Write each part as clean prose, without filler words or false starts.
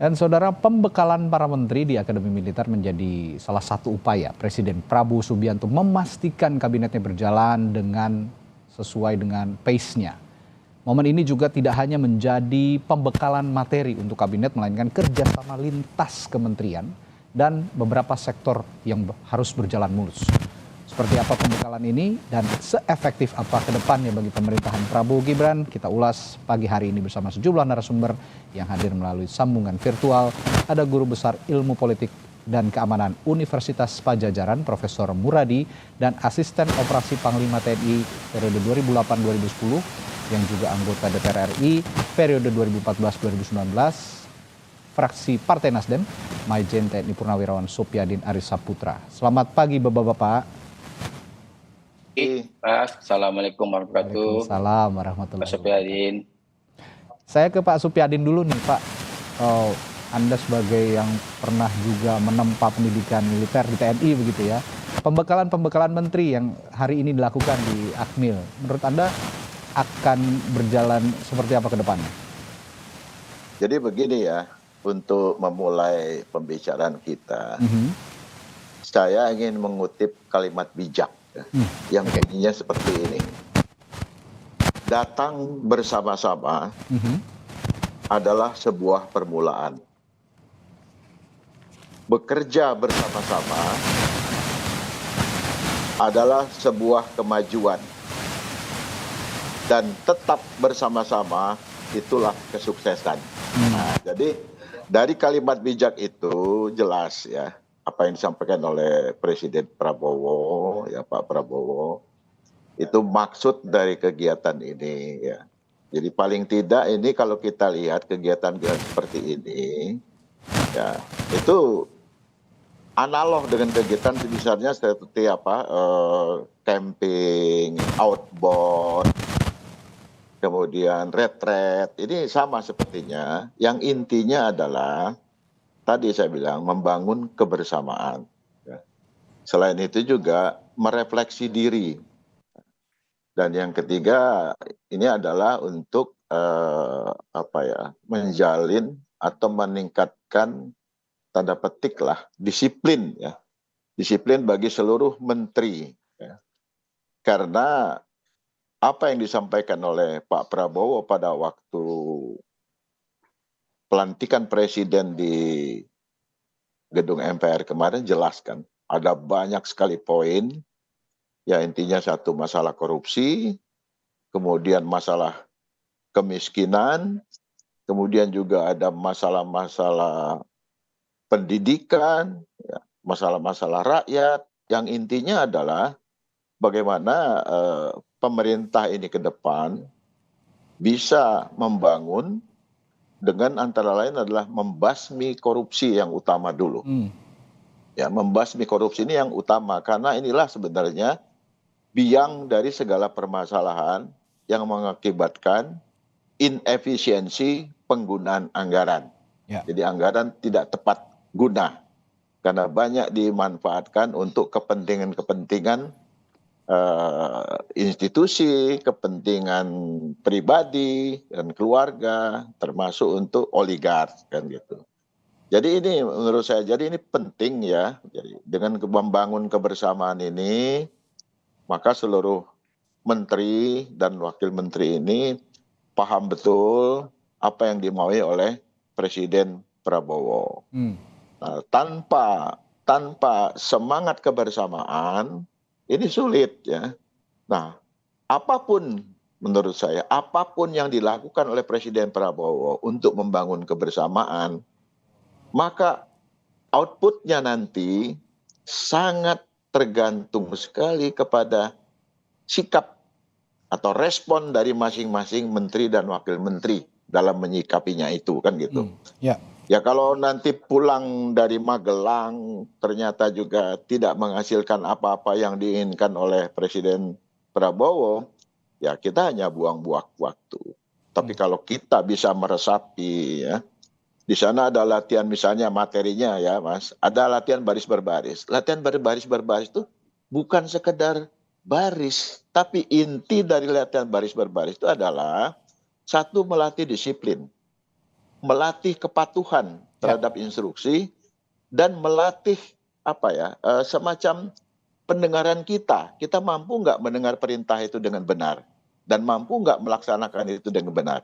Dan saudara, pembekalan para menteri di Akademi Militer menjadi salah satu upaya Presiden Prabowo Subianto memastikan kabinetnya berjalan sesuai dengan pace-nya. Momen ini juga tidak hanya menjadi pembekalan materi untuk kabinet, melainkan kerjasama lintas kementerian dan beberapa sektor yang harus berjalan mulus. Seperti apa pembekalan ini dan seefektif apa ke depannya bagi pemerintahan Prabowo Gibran, kita ulas pagi hari ini bersama sejumlah narasumber yang hadir melalui sambungan virtual. Ada Guru Besar Ilmu Politik dan Keamanan Universitas Padjadjaran, Profesor Muradi, dan Asisten Operasi Panglima TNI periode 2008-2010 yang juga anggota DPR RI periode 2014-2019, fraksi Partai Nasdem, Majen TNI Purnawirawan Supyadin Arissa Putra. Selamat pagi Bapak-Bapak. Pak, Assalamualaikum warahmatullahi wabarakatuh. Waalaikumsalam warahmatullahi Pak Supyadin. Saya ke Pak Supyadin dulu nih Pak. Anda sebagai yang pernah juga menempa pendidikan militer di TNI begitu ya. Pembekalan menteri yang hari ini dilakukan di Akmil, menurut Anda akan berjalan seperti apa ke depannya? Jadi begini ya, untuk memulai pembicaraan kita, saya ingin mengutip kalimat bijak yang bunyinya seperti ini. Datang bersama-sama adalah sebuah permulaan. Bekerja bersama-sama adalah sebuah kemajuan. Dan tetap bersama-sama itulah kesuksesan. Nah, jadi dari kalimat bijak itu jelas ya apa yang disampaikan oleh Presiden Prabowo, ya Pak Prabowo, itu maksud dari kegiatan ini ya. Jadi paling tidak ini kalau kita lihat kegiatan-kegiatan seperti ini, ya itu analog dengan kegiatan sebesarnya seperti apa, camping, outbound, kemudian retret, ini sama sepertinya. Yang intinya adalah tadi saya bilang membangun kebersamaan. Selain itu juga merefleksi diri. Dan yang ketiga ini adalah untuk menjalin atau meningkatkan tanda petik lah disiplin ya, disiplin bagi seluruh menteri. Ya. Karena apa yang disampaikan oleh Pak Prabowo pada waktu pelantikan presiden di gedung MPR kemarin jelaskan ada banyak sekali poin. Ya intinya satu masalah korupsi, kemudian masalah kemiskinan, kemudian juga ada masalah-masalah pendidikan, ya, masalah-masalah rakyat. Yang intinya adalah bagaimana pemerintah ini ke depan bisa membangun dengan antara lain adalah membasmi korupsi yang utama dulu. Ya, membasmi korupsi ini yang utama karena inilah sebenarnya biang dari segala permasalahan yang mengakibatkan inefisiensi penggunaan anggaran. Ya. Jadi anggaran tidak tepat guna karena banyak dimanfaatkan untuk kepentingan-kepentingan institusi, kepentingan pribadi dan keluarga, termasuk untuk oligark kan gitu. Jadi ini menurut saya, jadi ini penting ya. Jadi dengan membangun kebersamaan ini, maka seluruh menteri dan wakil menteri ini paham betul apa yang dimaui oleh Presiden Prabowo. Nah, tanpa semangat kebersamaan ini sulit ya. Nah, apapun menurut saya, apapun yang dilakukan oleh Presiden Prabowo untuk membangun kebersamaan, maka outputnya nanti sangat tergantung sekali kepada sikap atau respon dari masing-masing menteri dan wakil menteri dalam menyikapinya itu kan gitu. Ya kalau nanti pulang dari Magelang ternyata juga tidak menghasilkan apa-apa yang diinginkan oleh Presiden Prabowo, ya kita hanya buang-buang waktu. Tapi kalau kita bisa meresapi ya, di sana ada latihan misalnya materinya ya Mas, ada latihan baris berbaris. Latihan baris berbaris itu bukan sekedar baris, tapi inti dari latihan baris berbaris itu adalah satu, melatih disiplin. melatih kepatuhan terhadap instruksi dan melatih semacam pendengaran kita. Kita mampu nggak mendengar perintah itu dengan benar dan mampu nggak melaksanakan itu dengan benar.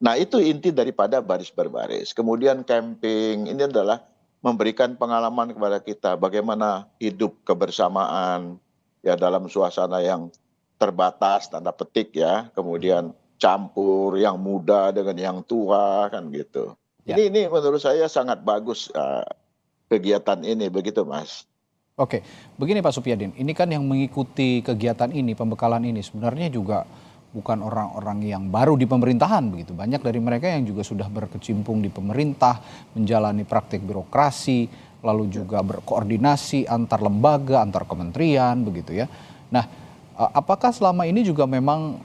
Nah, itu inti daripada baris berbaris. Kemudian camping ini adalah memberikan pengalaman kepada kita bagaimana hidup kebersamaan ya dalam suasana yang terbatas tanda petik ya, kemudian campur yang muda dengan yang tua kan gitu. Ya. Ini menurut saya sangat bagus kegiatan ini begitu Mas. Oke, begini Pak Supyadin, ini kan yang mengikuti kegiatan ini, pembekalan ini sebenarnya juga bukan orang-orang yang baru di pemerintahan begitu. Banyak dari mereka yang juga sudah berkecimpung di pemerintah, menjalani praktik birokrasi, lalu juga berkoordinasi antar lembaga, antar kementerian begitu ya. Nah, apakah selama ini juga memang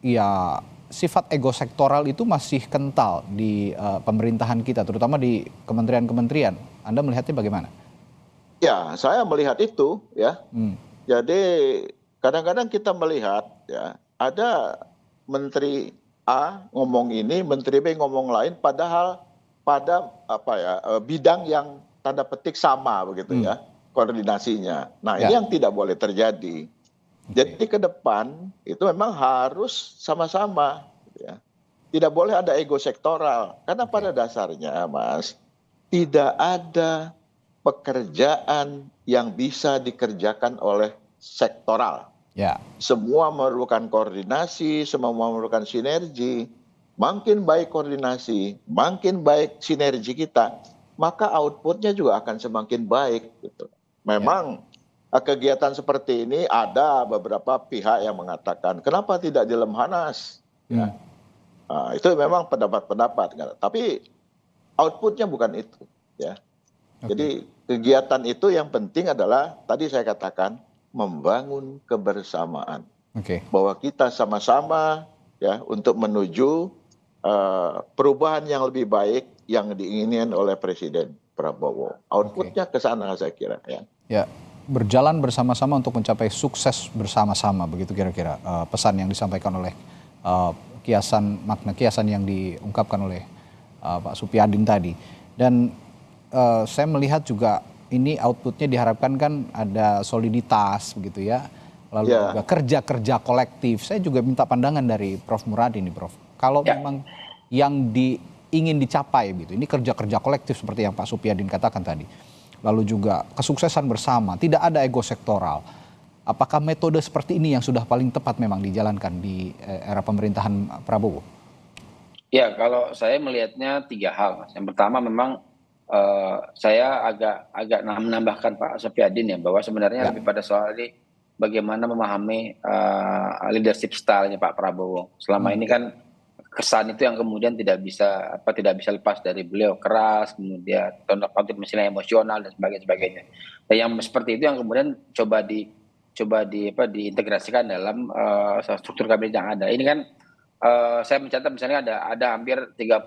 ya sifat ego sektoral itu masih kental di pemerintahan kita, terutama di kementerian-kementerian? Anda melihatnya bagaimana? Ya, saya melihat itu ya. Jadi kadang-kadang kita melihat ya ada Menteri A ngomong ini, Menteri B ngomong lain, padahal pada bidang yang tanda petik sama begitu ya koordinasinya. Nah ini yang tidak boleh terjadi. Jadi ke depan itu memang harus sama-sama, ya. Tidak boleh ada ego sektoral karena pada dasarnya, Mas, tidak ada pekerjaan yang bisa dikerjakan oleh sektoral. Ya. Semua memerlukan koordinasi, semua memerlukan sinergi. Makin baik koordinasi, makin baik sinergi kita, maka outputnya juga akan semakin baik. Gitu. Memang kegiatan seperti ini ada beberapa pihak yang mengatakan, kenapa tidak di Lemhanas? Ya. Nah, itu memang pendapat-pendapat. Tapi outputnya bukan itu. Ya. Jadi kegiatan itu yang penting adalah, tadi saya katakan, membangun kebersamaan, bahwa kita sama-sama ya untuk menuju perubahan yang lebih baik yang diinginkan oleh Presiden Prabowo. Outputnya ke sana saya kira ya. Ya, berjalan bersama-sama untuk mencapai sukses bersama-sama begitu kira-kira pesan yang disampaikan oleh makna kiasan yang diungkapkan oleh Pak Supyadin tadi. Dan saya melihat juga ini outputnya diharapkan kan ada soliditas begitu ya, lalu juga kerja-kerja kolektif. Saya juga minta pandangan dari Prof. Muradi nih Prof. Kalau memang yang ingin dicapai gitu, ini kerja-kerja kolektif seperti yang Pak Supyadin katakan tadi, lalu juga kesuksesan bersama, tidak ada ego sektoral. Apakah metode seperti ini yang sudah paling tepat memang dijalankan di era pemerintahan Prabowo? Ya, kalau saya melihatnya 3 hal, Mas. Yang pertama memang saya agak menambahkan Pak Supyadin ya, bahwa sebenarnya lebih pada soal ini bagaimana memahami leadership style-nya Pak Prabowo. Selama ini kan kesan itu yang kemudian tidak bisa lepas dari beliau, keras, kemudian tanda kutip misalnya emosional dan sebagainya. Dan yang seperti itu yang kemudian coba diintegrasikan dalam struktur kabinet yang ada. Ini kan saya mencatat misalnya ada hampir 38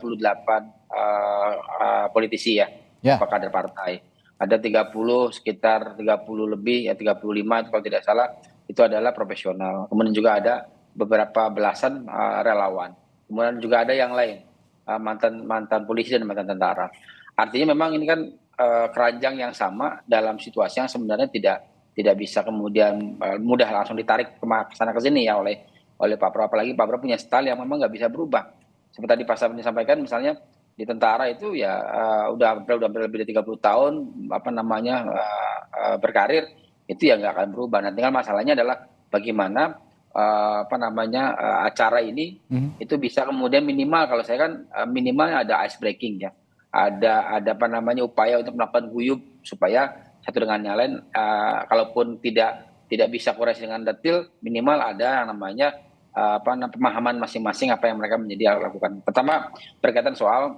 politisi ya, kader partai. Ada sekitar 30 lebih ya 35 itu kalau tidak salah itu adalah profesional. Kemudian juga ada beberapa belasan relawan. Kemudian juga ada yang lain mantan polisi dan mantan tentara. Artinya memang ini kan keranjang yang sama dalam situasi yang sebenarnya tidak bisa kemudian mudah langsung ditarik ke sana ke sini ya oleh Pak Prabowo. Apalagi Pak Prabowo punya style yang memang nggak bisa berubah. Seperti tadi Pak Sabeni sampaikan misalnya di tentara itu ya udah lebih dari 30 tahun berkarir, itu ya nggak akan berubah. Nah tinggal masalahnya adalah bagaimana acara ini itu bisa kemudian minimal, kalau saya kan minimal ada ice breaking ya, ada upaya untuk melakukan guyup supaya satu dengan yang lain, kalaupun tidak bisa koreksi dengan detail, minimal ada yang namanya pemahaman masing-masing apa yang mereka menjadi lakukan. Pertama berkaitan soal,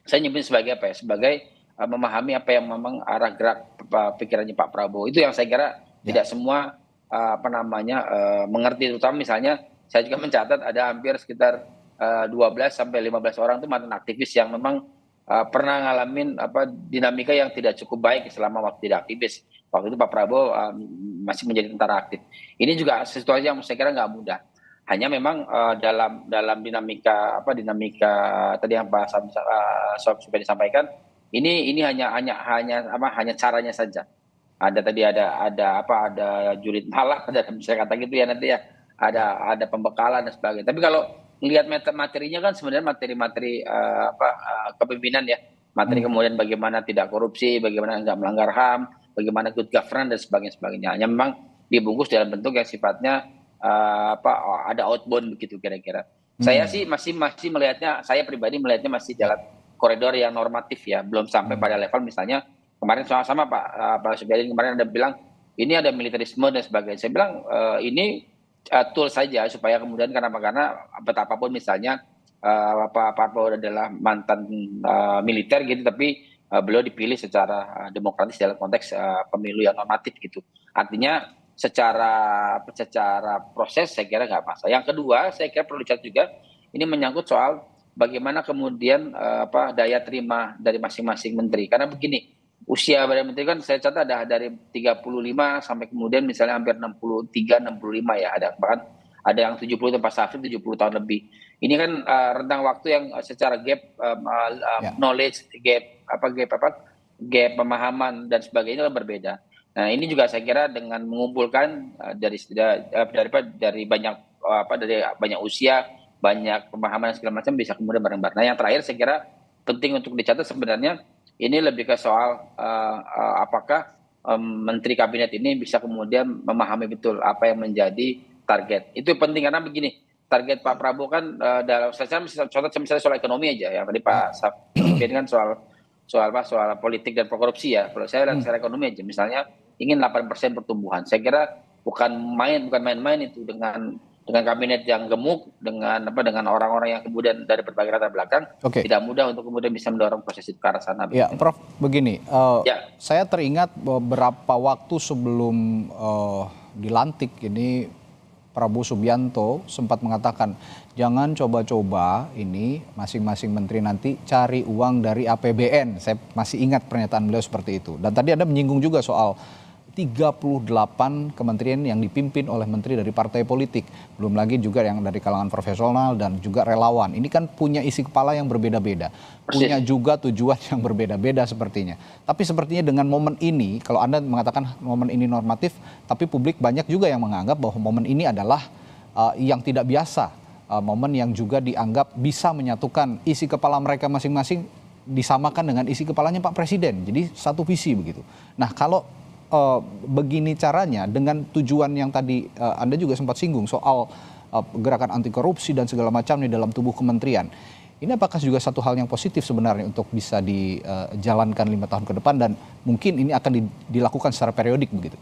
saya nyebut sebagai sebagai memahami apa yang memang arah gerak pikirannya Pak Prabowo. Itu yang saya kira tidak semua mengerti. Terutama misalnya saya juga mencatat ada hampir sekitar 12 sampai 15 orang itu mantan aktivis yang memang pernah ngalamin dinamika yang tidak cukup baik selama waktu tidak aktivis. Waktu itu Pak Prabowo masih menjadi tentara aktif. Ini juga situasi yang saya kira nggak mudah. Hanya memang dalam dinamika tadi yang Pak Sob sudah disampaikan, ini hanya caranya saja. Ada jurid malah dalam saya kata gitu ya nanti ya. Ada pembekalan dan sebagainya. Tapi kalau melihat materinya kan sebenarnya materi-materi kepemimpinan ya. Materi kemudian bagaimana tidak korupsi, bagaimana nggak melanggar HAM, bagaimana good governance dan sebagainya. Hanya memang dibungkus dalam bentuk yang sifatnya ada outbound begitu kira-kira. Saya sih masih melihatnya, saya pribadi melihatnya masih dalam koridor yang normatif ya, belum sampai pada level misalnya kemarin sama-sama Pak Subyadin kemarin ada bilang ini ada militerisme dan sebagainya. Saya bilang ini tool saja supaya kemudian karena betapapun misalnya Pak Prabowo adalah mantan militer gitu, tapi beliau dipilih secara demokratis dalam konteks pemilu yang normatif gitu. Artinya secara proses saya kira nggak masalah. Yang kedua saya kira perlu dicatat juga ini menyangkut soal bagaimana kemudian daya terima dari masing-masing menteri. Karena begini, usia para menteri kan saya catat ada dari 35 sampai kemudian misalnya hampir 63, 65 ya, bahkan ada yang 70 Pak Syafrin 70 tahun lebih. Ini kan rentang waktu yang secara gap knowledge, gap pemahaman dan sebagainya berbeda. Nah, ini juga saya kira dengan mengumpulkan dari banyak usia, banyak pemahaman dan segala macam bisa kemudian bareng-bareng. Nah, yang terakhir saya kira penting untuk dicatat sebenarnya ini lebih ke soal apakah menteri kabinet ini bisa kemudian memahami betul apa yang menjadi target. Itu penting karena begini, target Pak Prabowo kan dalam contoh misalnya soal ekonomi aja ya. Tadi Pak Sofian kan soal politik dan korupsi ya. Kalau saya lihat secara ekonomi aja misalnya ingin 8% pertumbuhan. Saya kira bukan main-main itu dengan kabinet yang gemuk, dengan orang-orang yang kemudian dari berbagai latar belakang, tidak mudah untuk kemudian bisa mendorong proses itu ke arah sana. Ya, Prof, begini, saya teringat beberapa waktu sebelum dilantik ini Prabowo Subianto sempat mengatakan jangan coba-coba ini masing-masing menteri nanti cari uang dari APBN. Saya masih ingat pernyataan beliau seperti itu. Dan tadi Anda menyinggung juga soal 38 kementerian yang dipimpin oleh menteri dari partai politik. Belum lagi juga yang dari kalangan profesional dan juga relawan. Ini kan punya isi kepala yang berbeda-beda. Punya juga tujuan yang berbeda-beda sepertinya. Tapi sepertinya dengan momen ini, kalau Anda mengatakan momen ini normatif, tapi publik banyak juga yang menganggap bahwa momen ini adalah yang tidak biasa. Momen yang juga dianggap bisa menyatukan isi kepala mereka masing-masing disamakan dengan isi kepalanya Pak Presiden. Jadi satu visi begitu. Nah, kalau begini caranya dengan tujuan yang tadi Anda juga sempat singgung soal gerakan anti korupsi dan segala macamnya dalam tubuh kementerian. Ini apakah juga satu hal yang positif sebenarnya untuk bisa dijalankan 5 tahun ke depan dan mungkin ini akan dilakukan secara periodik begitu?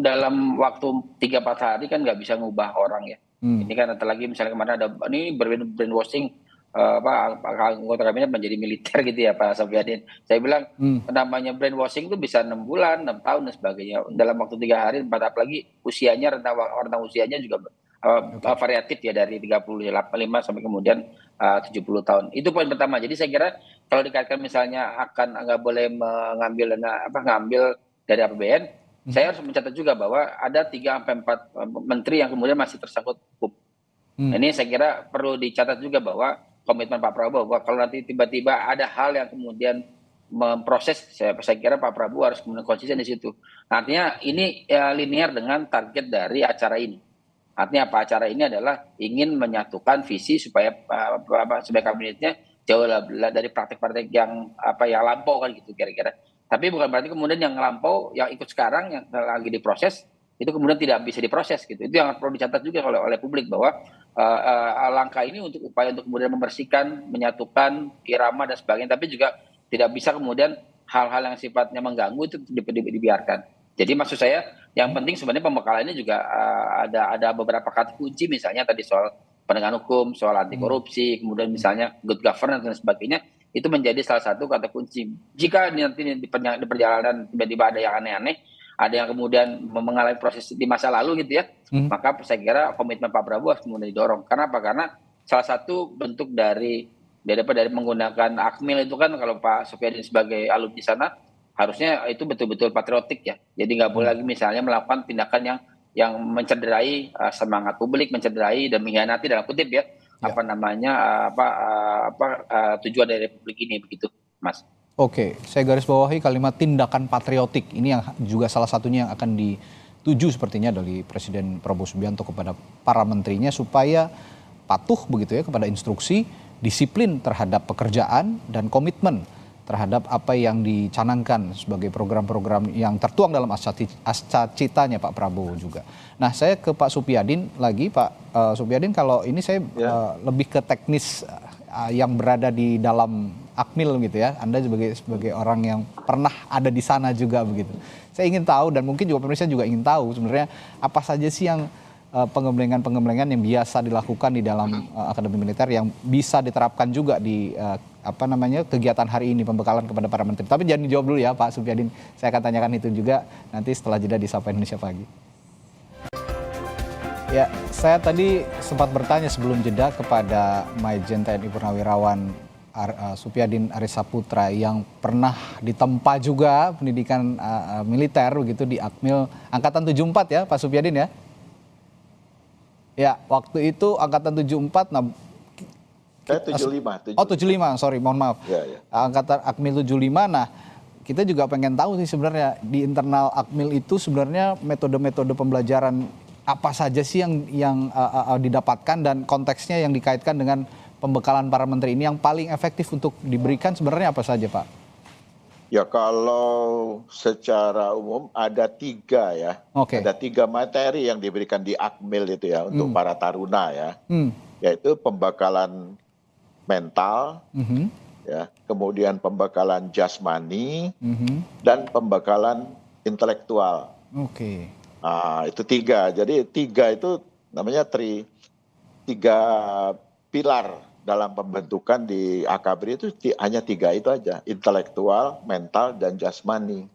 Dalam waktu 3-4 hari kan nggak bisa ngubah orang ya. Ini kan apalagi misalnya kemarin ada ini brainwashing anggota kabinet menjadi militer gitu ya Pak Sofiadin. Saya bilang namanya brainwashing itu bisa 6 bulan, 6 tahun dan sebagainya. Dalam waktu 3 hari, 4 apalagi usianya rentang usianya juga variatif ya dari 35 sampai kemudian 70 tahun. Itu poin pertama. Jadi saya kira kalau dikaitkan misalnya akan nggak boleh ngambil dari APBN, saya harus mencatat juga bahwa ada 3-4 menteri yang kemudian masih tersangkut hukum. Ini saya kira perlu dicatat juga bahwa komitmen Pak Prabowo bahwa kalau nanti tiba-tiba ada hal yang kemudian memproses, saya kira Pak Prabowo harus kemudian konsisten di situ. Artinya ini linear dengan target dari acara ini. Artinya apa, acara ini adalah ingin menyatukan visi supaya kabinetnya jauh dari praktek-praktek yang lampau kan gitu kira-kira. Tapi bukan berarti kemudian yang lampau yang ikut sekarang yang lagi diproses itu kemudian tidak bisa diproses gitu. Itu yang perlu dicatat juga oleh publik bahwa langkah ini untuk upaya untuk kemudian membersihkan, menyatukan irama dan sebagainya, tapi juga tidak bisa kemudian hal-hal yang sifatnya mengganggu itu dibiarkan. Jadi maksud saya yang penting sebenarnya pembekalannya juga ada beberapa kata kunci misalnya tadi soal penegakan hukum, soal anti korupsi, kemudian misalnya good governance dan sebagainya, itu menjadi salah satu kata kunci. Jika nanti di perjalanan tiba-tiba ada yang aneh-aneh, ada yang kemudian mengalami proses di masa lalu gitu ya, maka saya kira komitmen Pak Prabowo harus kemudian didorong. Karena apa? Karena salah satu bentuk dari menggunakan Akmil itu kan kalau Pak Sofiadin sebagai alumni sana, harusnya itu betul-betul patriotik ya. Jadi nggak boleh lagi misalnya melakukan tindakan yang yang mencederai semangat publik, mencederai dan mengkhianati dalam kutip ya, tujuan dari Republik ini begitu, Mas. Oke, saya garis bawahi kalimat tindakan patriotik. Ini yang juga salah satunya yang akan dituju sepertinya dari Presiden Prabowo Subianto kepada para menterinya supaya patuh begitu ya kepada instruksi, disiplin terhadap pekerjaan dan komitmen terhadap apa yang dicanangkan sebagai program-program yang tertuang dalam ascacitanya Pak Prabowo juga. Nah, saya ke Pak Supyadin lagi, Pak Supyadin, kalau ini saya lebih ke teknis yang berada di dalam Akmil gitu ya. Anda sebagai orang yang pernah ada di sana juga begitu. Saya ingin tahu dan mungkin juga pemirsa juga ingin tahu sebenarnya apa saja sih yang penggemblengan-penggemblengan yang biasa dilakukan di dalam Akademi Militer yang bisa diterapkan juga di kegiatan hari ini, pembekalan kepada para menteri. Tapi jangan dijawab dulu ya Pak Supyadin, saya akan tanyakan itu juga nanti setelah jeda di Sapa Indonesia Pagi. Ya, saya tadi sempat bertanya sebelum jeda kepada Majen TNI Purnawirawan Supyadin Arisaputra yang pernah ditempa juga pendidikan militer begitu di Akmil Angkatan 74 ya Pak Supyadin ya. Ya, waktu itu Angkatan 74, nah 75. Oh 75, sorry, mohon maaf. Ya. Angkatan Akmil 75, nah kita juga pengen tahu sih sebenarnya di internal Akmil itu sebenarnya metode-metode pembelajaran apa saja sih yang didapatkan dan konteksnya yang dikaitkan dengan pembekalan para menteri ini yang paling efektif untuk diberikan sebenarnya apa saja Pak? Ya kalau secara umum ada 3 ya. Okay. Ada 3 materi yang diberikan di Akmil itu ya untuk para taruna ya. Yaitu pembekalan mental, ya, kemudian pembekalan jasmani, dan pembekalan intelektual. Oke. Nah, itu 3. Jadi 3 itu namanya 3 pilar dalam pembentukan di AKABRI itu hanya 3 itu aja, intelektual, mental, dan jasmani.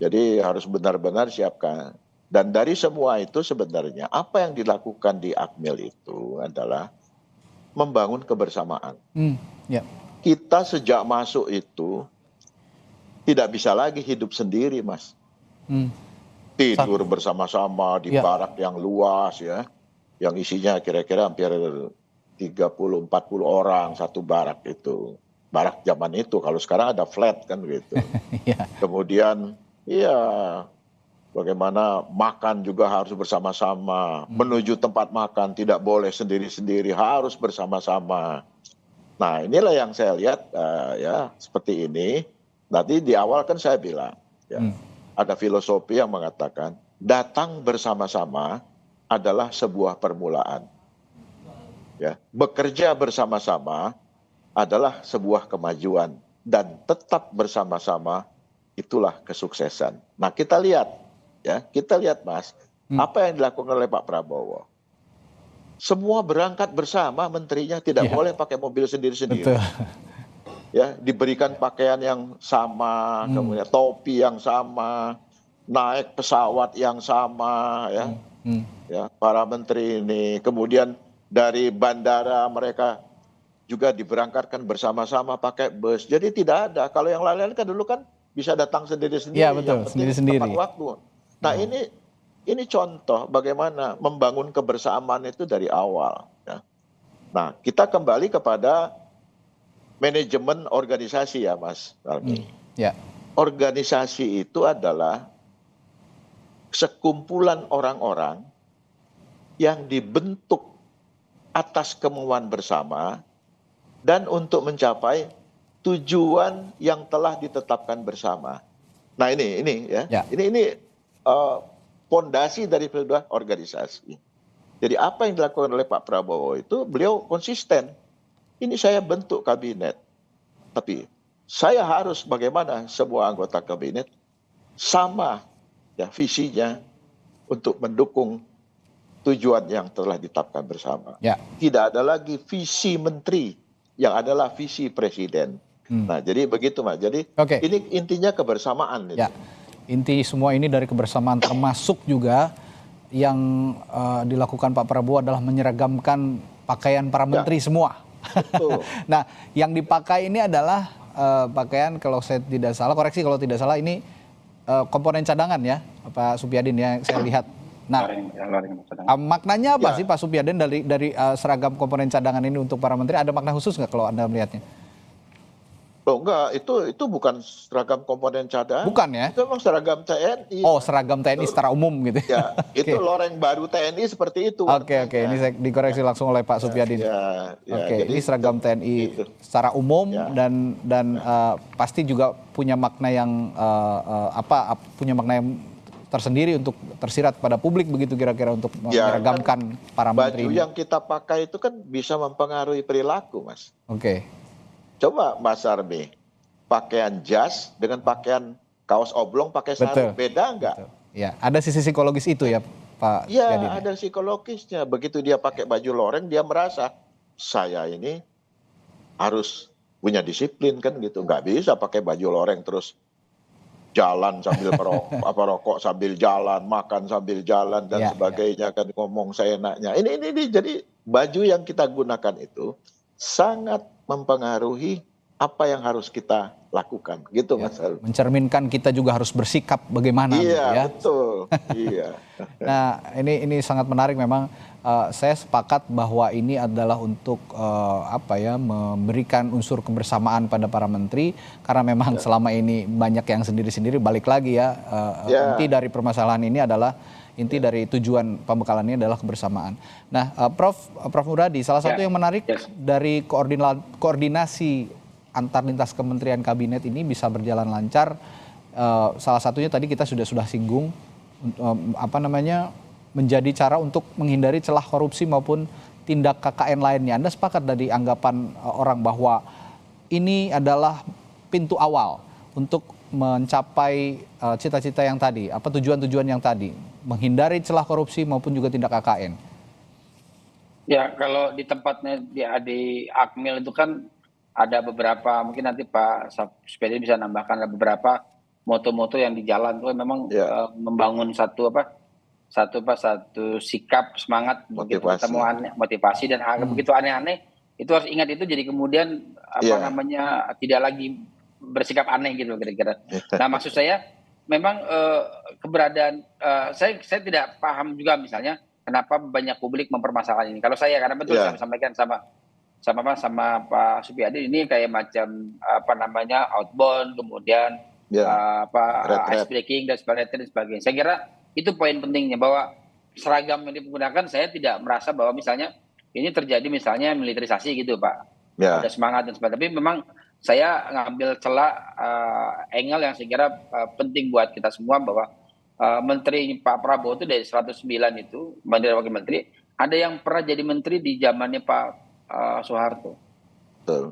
Jadi harus benar-benar siapkan. Dan dari semua itu sebenarnya apa yang dilakukan di Akmil itu adalah membangun kebersamaan. Kita sejak masuk itu tidak bisa lagi hidup sendiri, Mas. Tidur bersama-sama di barak yang luas ya, yang isinya kira-kira hampir 30-40 orang satu barak itu. Barak zaman itu, kalau sekarang ada flat kan gitu. Kemudian bagaimana makan juga harus bersama-sama. Menuju tempat makan tidak boleh sendiri-sendiri, harus bersama-sama. Nah inilah yang saya lihat ya seperti ini. Nanti di awal kan saya bilang ya, ada filosofi yang mengatakan datang bersama-sama adalah sebuah permulaan. Ya, bekerja bersama-sama adalah sebuah kemajuan dan tetap bersama-sama itulah kesuksesan. Nah, kita lihat Mas, apa yang dilakukan oleh Pak Prabowo. Semua berangkat bersama, menterinya tidak boleh pakai mobil sendiri-sendiri. Ya, diberikan pakaian yang sama, kemudian topi yang sama, naik pesawat yang sama ya. Ya, para menteri ini kemudian dari bandara mereka juga diberangkatkan bersama-sama pakai bus. Jadi tidak ada. Kalau yang lain-lain kan dulu kan bisa datang sendiri-sendiri. Iya betul, sendiri-sendiri. Tepat waktu. Nah ini contoh bagaimana membangun kebersamaan itu dari awal. Ya. Nah kita kembali kepada manajemen organisasi ya Mas Almi. Organisasi itu adalah sekumpulan orang-orang yang dibentuk atas kemauan bersama dan untuk mencapai tujuan yang telah ditetapkan bersama. Nah ini fondasi dari sebuah organisasi. Jadi apa yang dilakukan oleh Pak Prabowo itu beliau konsisten. Ini saya bentuk kabinet, tapi saya harus bagaimana semua anggota kabinet sama ya visinya untuk mendukung tujuan yang telah ditetapkan bersama. Tidak ada lagi visi menteri, yang adalah visi presiden. Nah, jadi begitu Mas. Jadi ini intinya kebersamaan. Ya, inti semua ini dari kebersamaan, termasuk juga yang dilakukan Pak Prabowo adalah menyeragamkan pakaian para menteri semua. Betul. Nah, yang dipakai ini adalah pakaian, kalau saya tidak salah, koreksi kalau tidak salah, ini komponen cadangan ya, Pak Supyadin ya, saya lihat. Nah, maknanya apa sih Pak Supyadin dari seragam komponen cadangan ini untuk para menteri? Ada makna khusus nggak kalau Anda melihatnya? Oh enggak, itu bukan seragam komponen cadangan. Bukan ya? Itu memang seragam TNI. Oh, seragam TNI secara umum gitu. Ya, itu loreng baru TNI seperti itu. Oke. Ini saya dikoreksi langsung oleh Pak Supyadin. Oke, ini seragam TNI secara umum dan pasti juga punya makna yang punya makna yang tersendiri untuk tersirat pada publik begitu kira-kira untuk menyeragamkan para menteri. Baju yang kita pakai itu kan bisa mempengaruhi perilaku, Mas. Oke. Coba Mas Armi, pakaian jas dengan pakaian kaos oblong pakai sarung, beda nggak? Ya, ada sisi psikologis itu ya Pak. Iya, ada psikologisnya. Begitu dia pakai baju loreng, dia merasa saya ini harus punya disiplin kan gitu. Nggak bisa pakai baju loreng terus jalan sambil rokok sambil jalan, makan sambil jalan dan sebagainya kan, ngomong seenaknya. Ini jadi baju yang kita gunakan itu sangat mempengaruhi apa yang harus kita lakukan gitu Mas. Mencerminkan kita juga harus bersikap bagaimana gitu ya. Betul. Iya. Nah, ini sangat menarik memang. Saya sepakat bahwa ini adalah untuk memberikan unsur kebersamaan pada para menteri karena memang selama ini banyak yang sendiri-sendiri. Balik lagi inti dari permasalahan ini adalah inti dari tujuan pembekalan ini adalah kebersamaan. Nah, Prof Muradi, salah satu yang menarik dari koordinasi antar lintas kementerian kabinet ini bisa berjalan lancar. Salah satunya tadi kita sudah singgung menjadi cara untuk menghindari celah korupsi maupun tindak KKN lainnya. Anda sepakat dari anggapan orang bahwa ini adalah pintu awal untuk mencapai cita-cita yang tadi, tujuan-tujuan yang tadi, menghindari celah korupsi maupun juga tindak KKN. Ya, kalau di tempatnya di Akmil itu kan ada beberapa, mungkin nanti Pak Supyadin bisa nambahkan, ada beberapa moto-moto yang di jalan itu memang membangun satu sikap, semangat, begitu ketemu motivasi dan hal begitu aneh-aneh itu harus ingat itu, jadi kemudian tidak lagi bersikap aneh gitu kira-kira. Nah, maksud saya memang keberadaan saya tidak paham juga misalnya kenapa banyak publik mempermasalahkan ini. Kalau saya, karena betul saya sampaikan sama Pak Supyadin, ini kayak macam outbound, kemudian ice breaking dan sebagainya. Saya kira itu poin pentingnya, bahwa seragam yang digunakan, saya tidak merasa bahwa misalnya ini terjadi misalnya militerisasi gitu Pak. Ada semangat dan sebagainya. Tapi memang saya ngambil celah angle yang saya kira penting buat kita semua, bahwa menteri Pak Prabowo itu dari 109 itu menteri wakil menteri, ada yang pernah jadi menteri di zamannya Pak Soeharto.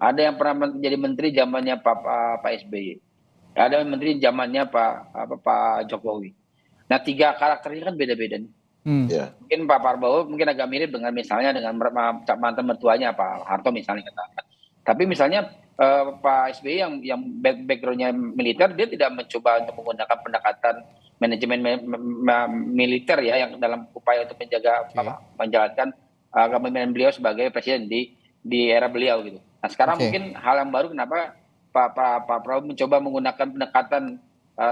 Ada yang pernah jadi menteri zamannya Pak SBY. Ada yang menteri zamannya Pak Jokowi. Nah, 3 karakter ini kan beda-beda nih. Mungkin Pak Prabowo mungkin agak mirip dengan misalnya dengan mantan mertuanya Pak Harto misalnya katakan. Tapi misalnya Pak SBY yang backgroundnya militer, dia tidak mencoba untuk menggunakan pendekatan manajemen militer ya, yang dalam upaya untuk menjalankan kepemimpinan beliau sebagai presiden di era beliau gitu. Nah, sekarang mungkin hal yang baru, kenapa Pak Prabowo mencoba menggunakan pendekatan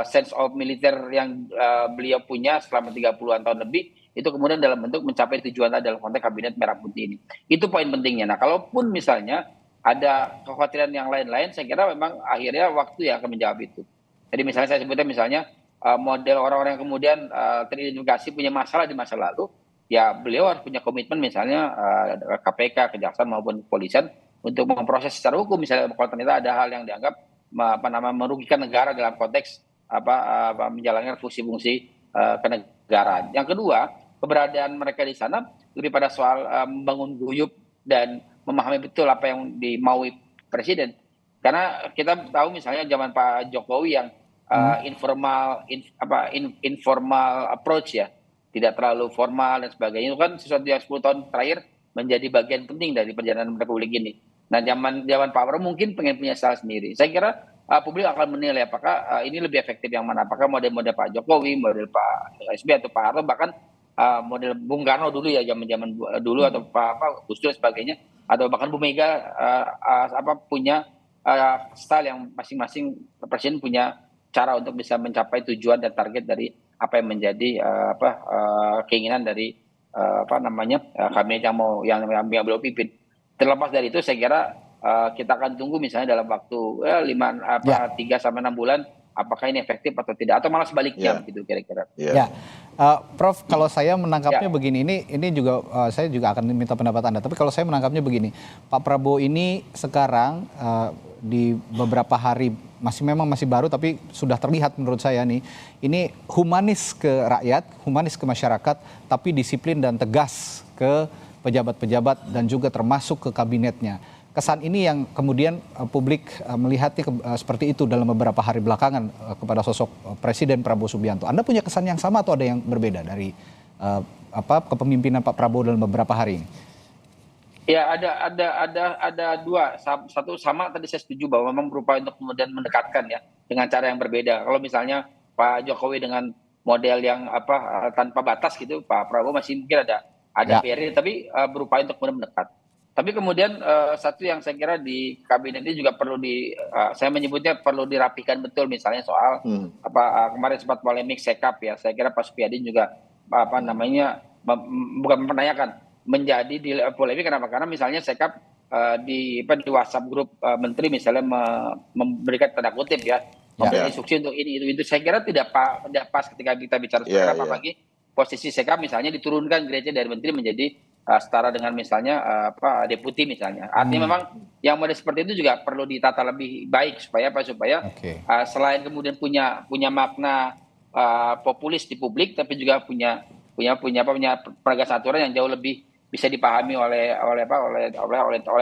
sense of militer yang beliau punya selama 30-an tahun lebih, itu kemudian dalam bentuk mencapai tujuan dalam konteks kabinet merah putih ini. Itu poin pentingnya. Nah, kalaupun misalnya ada kekhawatiran yang lain-lain, saya kira memang akhirnya waktu yang akan menjawab itu. Jadi misalnya saya sebutnya misalnya model orang-orang yang kemudian teridentifikasi punya masalah di masa lalu, ya beliau harus punya komitmen misalnya KPK, Kejaksaan maupun Kepolisian untuk memproses secara hukum, misalnya kalau ternyata ada hal yang dianggap merugikan negara dalam konteks menjalankan fungsi-fungsi kenegaraan. Yang kedua, keberadaan mereka di sana lebih pada soal membangun guyup dan memahami betul apa yang dimaui presiden. Karena kita tahu misalnya zaman Pak Jokowi yang informal approach ya, tidak terlalu formal dan sebagainya, itu kan sesuatu yang 10 tahun terakhir menjadi bagian penting dari perjalanan Republik ini. Nah, zaman Pak Prabowo mungkin pengen punya style sendiri. Saya kira publik akan menilai apakah ini lebih efektif yang mana, apakah model-model Pak Jokowi, model Pak SBY atau Pak Harto, bahkan model Bung Karno dulu ya, zaman dulu, atau Pak Gus Dur sebagainya, atau bahkan Bu Mega punya style yang masing-masing presiden punya cara untuk bisa mencapai tujuan dan target dari apa yang menjadi keinginan dari kabinet yang beliau pimpin. Terlepas dari itu, saya kira kita akan tunggu misalnya dalam waktu 3 sampai 6 bulan, apakah ini efektif atau tidak, atau malah sebaliknya begitu kira-kira. Ya, Prof, kalau saya menangkapnya begini, ini juga saya juga akan minta pendapat Anda. Tapi kalau saya menangkapnya begini, Pak Prabowo ini sekarang di beberapa hari memang masih baru, tapi sudah terlihat menurut saya nih, ini humanis ke rakyat, humanis ke masyarakat, tapi disiplin dan tegas ke pejabat-pejabat dan juga termasuk ke kabinetnya. Kesan ini yang kemudian publik melihatnya seperti itu dalam beberapa hari belakangan kepada sosok Presiden Prabowo Subianto. Anda punya kesan yang sama atau ada yang berbeda dari kepemimpinan Pak Prabowo dalam beberapa hari ini? Ya, ada dua. Satu, sama tadi saya setuju bahwa memang berupaya untuk kemudian mendekatkan ya dengan cara yang berbeda. Kalau misalnya Pak Jokowi dengan model yang tanpa batas gitu, Pak Prabowo masih mungkin ada barrier, tapi berupaya untuk kemudian mendekat. Tapi kemudian satu yang saya kira di kabinet ini juga perlu saya menyebutnya perlu dirapikan betul, misalnya soal kemarin sempat polemik sekap ya. Saya kira Pak Supyadin juga bukan mempertanyakan, menjadi di polemik. Kenapa? Karena misalnya sekap di WhatsApp grup menteri misalnya memberikan tanda kutip ya, memberi instruksi untuk ini itu. Saya kira tidak pas ketika kita bicara sekap, apalagi posisi sekap misalnya diturunkan gereja dari menteri menjadi setara dengan misalnya deputi misalnya. Artinya memang yang model seperti itu juga perlu ditata lebih baik supaya selain kemudian punya makna populis di publik, tapi juga punya penegasan aturan yang jauh lebih bisa dipahami oleh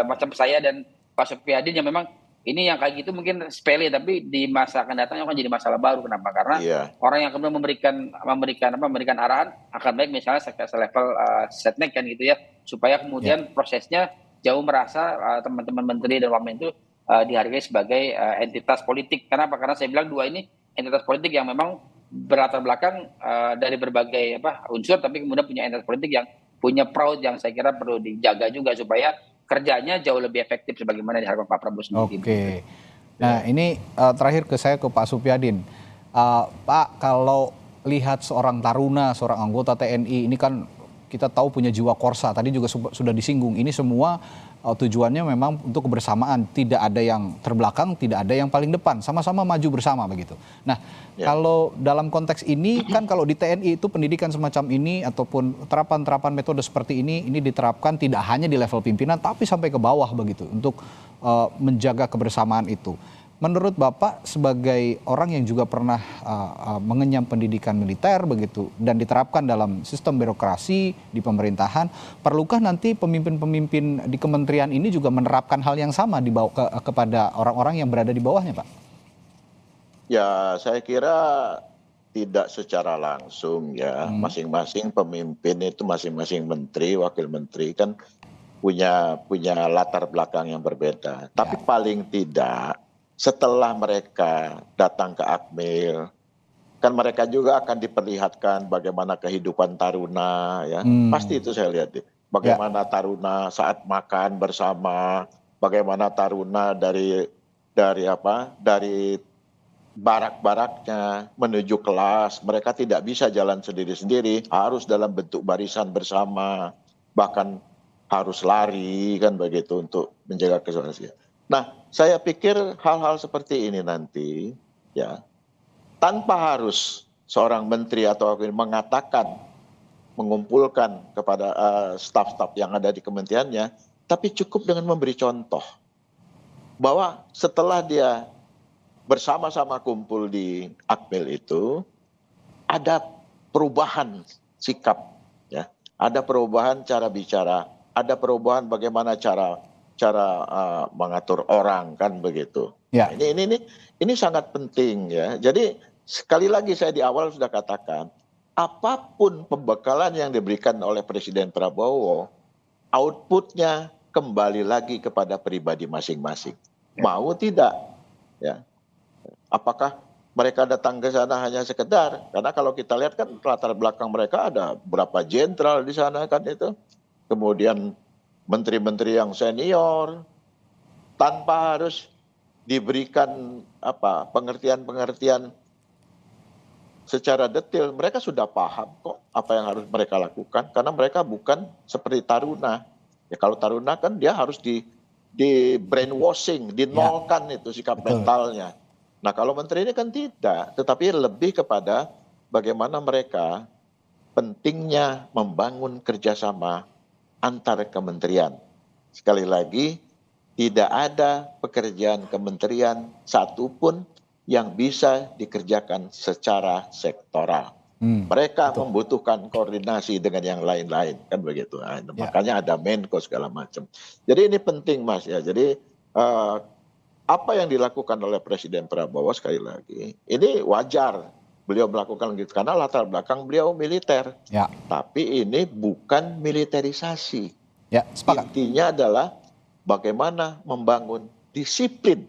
macam saya dan Pak Supyadin, yang memang ini yang kayak gitu mungkin sepele, tapi di masa akan datang akan jadi masalah baru. Kenapa? Karena orang yang kemudian memberikan arahan akan baik misalnya selevel setnek kan gitu ya, supaya kemudian prosesnya jauh merasa teman-teman menteri dan wamen itu dihargai sebagai entitas politik. Kenapa? Karena saya bilang dua ini entitas politik yang memang berlatar belakang dari berbagai unsur, tapi kemudian punya entitas politik yang punya proud yang saya kira perlu dijaga juga supaya kerjanya jauh lebih efektif sebagaimana diharapkan Pak Prabowo sendiri. Oke. Nah ini terakhir saya ke Pak Supyadin. Pak, kalau lihat seorang taruna, seorang anggota TNI, ini kan kita tahu punya jiwa korsa, tadi juga sudah disinggung. Ini semua tujuannya memang untuk kebersamaan, tidak ada yang terbelakang, tidak ada yang paling depan, sama-sama maju bersama begitu. Nah, kalau dalam konteks ini kan kalau di TNI itu pendidikan semacam ini ataupun terapan metode seperti ini diterapkan tidak hanya di level pimpinan tapi sampai ke bawah begitu untuk menjaga kebersamaan itu. Menurut Bapak sebagai orang yang juga pernah mengenyam pendidikan militer begitu dan diterapkan dalam sistem birokrasi di pemerintahan, perlukah nanti pemimpin-pemimpin di kementerian ini juga menerapkan hal yang sama kepada orang-orang yang berada di bawahnya, Pak? Ya, saya kira tidak secara langsung ya. Masing-masing pemimpin itu, masing-masing menteri, wakil menteri kan punya latar belakang yang berbeda. Tapi paling tidak setelah mereka datang ke Akmil, kan mereka juga akan diperlihatkan bagaimana kehidupan taruna ya. Pasti itu saya lihat deh. Bagaimana taruna saat makan bersama, bagaimana taruna dari barak-baraknya menuju kelas, mereka tidak bisa jalan sendiri-sendiri, harus dalam bentuk barisan bersama, bahkan harus lari kan begitu untuk menjaga keselamatan. Nah, saya pikir hal-hal seperti ini nanti ya tanpa harus seorang menteri atau mengatakan, mengumpulkan kepada staf-staf yang ada di kementeriannya, tapi cukup dengan memberi contoh bahwa setelah dia bersama-sama kumpul di Akmil itu ada perubahan sikap ya, ada perubahan cara bicara, ada perubahan bagaimana cara mengatur orang kan begitu. Ya. Ini sangat penting ya. Jadi sekali lagi saya di awal sudah katakan, apapun pembekalan yang diberikan oleh Presiden Prabowo, outputnya kembali lagi kepada pribadi masing-masing. Mau tidak? Ya. Apakah mereka datang ke sana hanya sekedar? Karena kalau kita lihat kan latar belakang mereka ada berapa jenderal di sana kan itu. Kemudian menteri-menteri yang senior, tanpa harus diberikan pengertian-pengertian secara detail mereka sudah paham kok apa yang harus mereka lakukan, karena mereka bukan seperti taruna. Ya kalau taruna kan dia harus di brainwashing, dinolkan itu sikap mentalnya. Nah kalau menteri ini kan tidak, tetapi lebih kepada bagaimana mereka pentingnya membangun kerjasama antar kementerian. Sekali lagi, tidak ada pekerjaan kementerian satupun yang bisa dikerjakan secara sektoral. Mereka membutuhkan koordinasi dengan yang lain-lain, kan begitu. Nah, makanya ada Menko segala macam. Jadi ini penting, Mas ya. Jadi apa yang dilakukan oleh Presiden Prabowo sekali lagi, ini wajar beliau melakukan gitu karena latar belakang beliau militer. Tapi ini bukan militerisasi. Intinya adalah bagaimana membangun disiplin.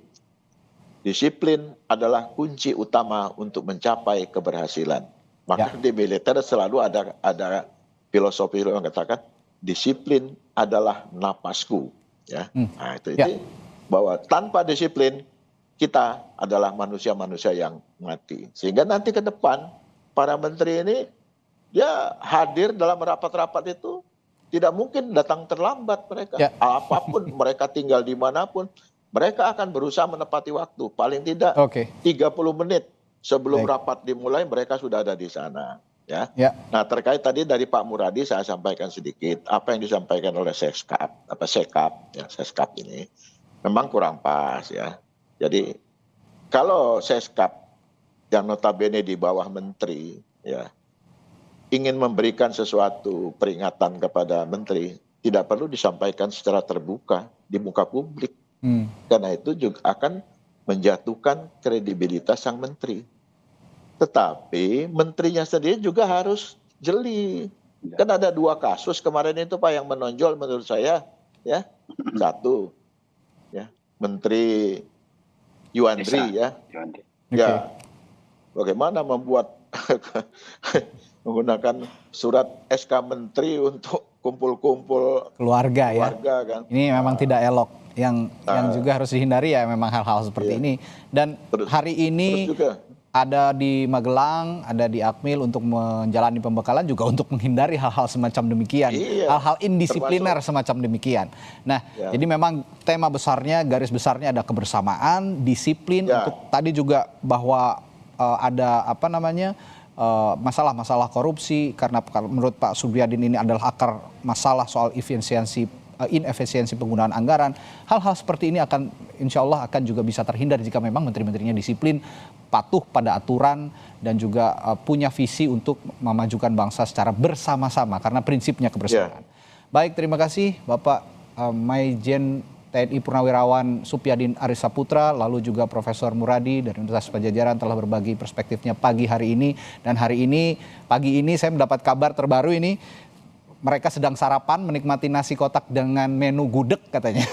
Disiplin adalah kunci utama untuk mencapai keberhasilan. Maka di militer selalu ada filosofi yang mengatakan disiplin adalah napasku. Ya, nah itu bahwa tanpa disiplin kita adalah manusia-manusia yang mati. Sehingga nanti ke depan para menteri ini dia hadir dalam rapat-rapat itu tidak mungkin datang terlambat mereka. Apapun mereka tinggal dimanapun, mereka akan berusaha menepati waktu. Paling tidak 30 menit sebelum rapat dimulai mereka sudah ada di sana. Nah terkait tadi dari Pak Muradi saya sampaikan sedikit apa yang disampaikan oleh Seskap ini memang kurang pas ya. Jadi kalau Seskap yang notabene di bawah menteri ya ingin memberikan sesuatu peringatan kepada menteri tidak perlu disampaikan secara terbuka di muka publik. Karena itu juga akan menjatuhkan kredibilitas sang menteri. Tetapi menterinya sendiri juga harus jeli. Kan ada 2 kasus kemarin itu Pak yang menonjol menurut saya ya. Satu ya Menteri Yuandri ya. Ya. Bagaimana membuat menggunakan surat SK menteri untuk kumpul-kumpul keluarga kan. Ini memang tidak elok. Yang juga harus dihindari ya memang hal-hal seperti ini. Dan hari ini ada di Magelang, ada di Akmil untuk menjalani pembekalan juga untuk menghindari hal-hal semacam demikian. Hal-hal indisipliner semacam demikian. Nah, jadi memang tema besarnya, garis besarnya ada kebersamaan, disiplin untuk tadi juga bahwa ada masalah-masalah korupsi karena menurut Pak Subiadin ini adalah akar masalah soal inefisiensi penggunaan anggaran. Hal-hal seperti ini akan insya Allah akan juga bisa terhindar jika memang menteri-menterinya disiplin, patuh pada aturan dan juga punya visi untuk memajukan bangsa secara bersama-sama karena prinsipnya kebersamaan. Baik, terima kasih Bapak Maijen TNI Purnawirawan Supyadin Arissa Putra, lalu juga Profesor Muradi dari Universitas Padjadjaran telah berbagi perspektifnya pagi hari ini. Dan pagi ini saya mendapat kabar terbaru ini, mereka sedang sarapan menikmati nasi kotak dengan menu gudeg katanya.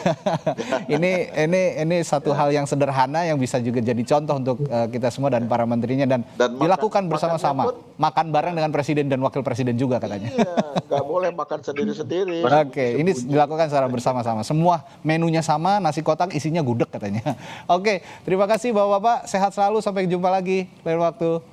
ini satu hal yang sederhana yang bisa juga jadi contoh untuk kita semua dan para menterinya dan dilakukan bersama-sama. Makan bareng dengan presiden dan wakil presiden juga katanya. Iya, nggak boleh makan sendiri-sendiri. Oke, ini dilakukan secara bersama-sama. Semua menunya sama, nasi kotak isinya gudeg katanya. Oke, terima kasih Bapak-bapak. Sehat selalu, sampai jumpa lagi lain waktu.